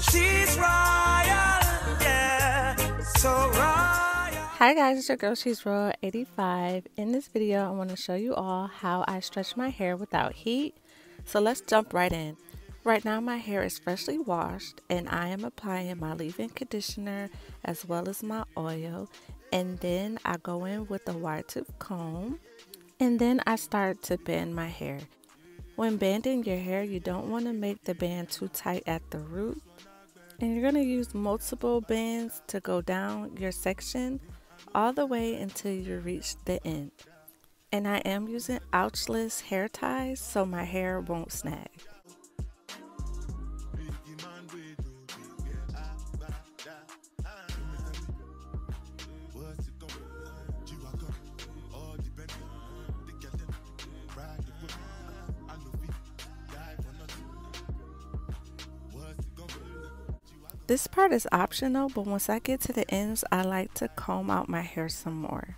She's royal, yeah, so royal. Hi guys, it's your girl, She's Royal 85. In this video, I want to show you all how I stretch my hair without heat. So let's jump right in. Right now my hair is freshly washed and I am applying my leave-in conditioner as well as my oil. And then I go in with a wide tooth comb. And then I start to band my hair. When banding your hair, you don't want to make the band too tight at the root. And you're going to use multiple bands to go down your section all the way until you reach the end. And I am using ouchless hair ties so my hair won't snag. This part is optional, but once I get to the ends, I like to comb out my hair some more.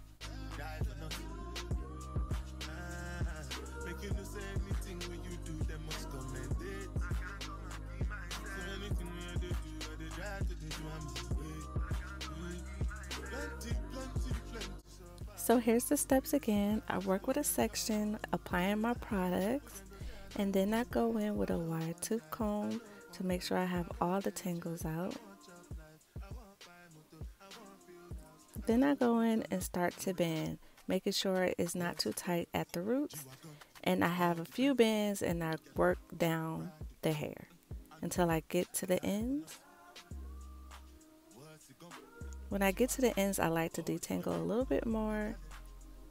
So here's the steps again. I work with a section, applying my products, and then I go in with a wide tooth comb to make sure I have all the tangles out. Then I go in and start to band, making sure it's not too tight at the roots. And I have a few bands and I work down the hair until I get to the ends. When I get to the ends, I like to detangle a little bit more,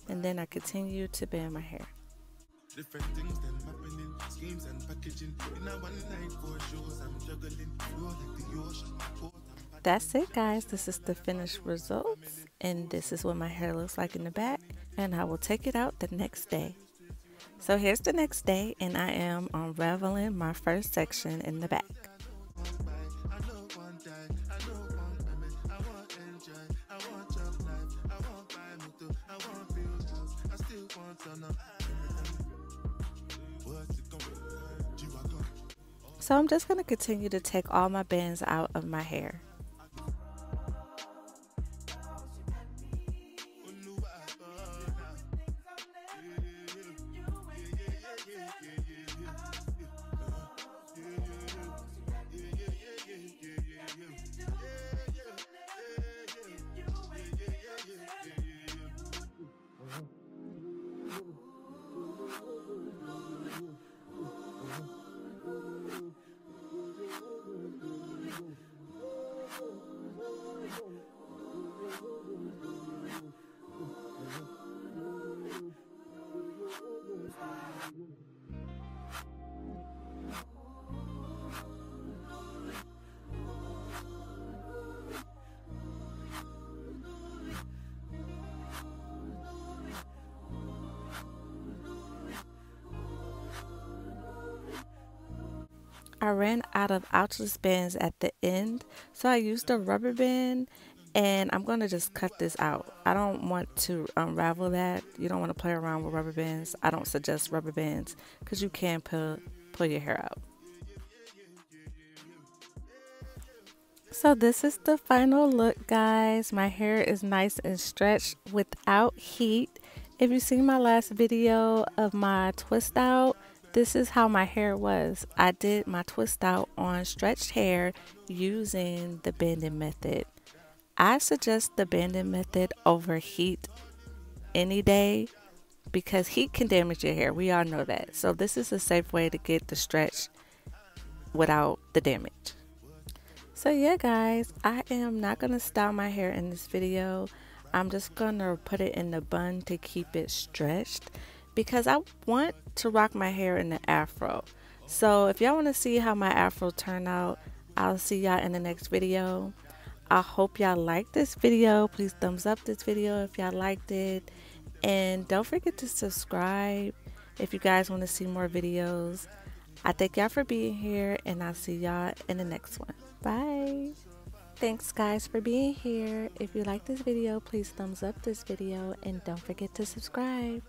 and then I continue to band my hair. Different things them happening, schemes and packaging. In a one night for shows, I'm juggling. You're like the ocean. That's it, guys. This is the finished results, and this is what my hair looks like in the back. And I will take it out the next day. So here's the next day, and I am unraveling my first section in the back. So I'm just going to continue to take all my bands out of my hair. I ran out of ouchless bands at the end, so I used a rubber band, and I'm going to just cut this out. I don't want to unravel that. You don't want to play around with rubber bands. I don't suggest rubber bands because you can pull your hair out. So this is the final look, guys. My hair is nice and stretched without heat. If you've seen my last video of my twist out, this is how my hair was. I did my twist out on stretched hair using the banding method. I suggest the banding method over heat any day because heat can damage your hair. We all know that. So this is a safe way to get the stretch without the damage. So yeah, guys, I am not going to style my hair in this video. I'm just going to put it in the bun to keep it stretched, because I want to rock my hair in the afro. So if y'all want to see how my afro turned out, I'll see y'all in the next video. I hope y'all liked this video. Please thumbs up this video if y'all liked it. And don't forget to subscribe if you guys want to see more videos. I thank y'all for being here, and I'll see y'all in the next one. Bye. Thanks guys for being here. If you like this video, please thumbs up this video and don't forget to subscribe.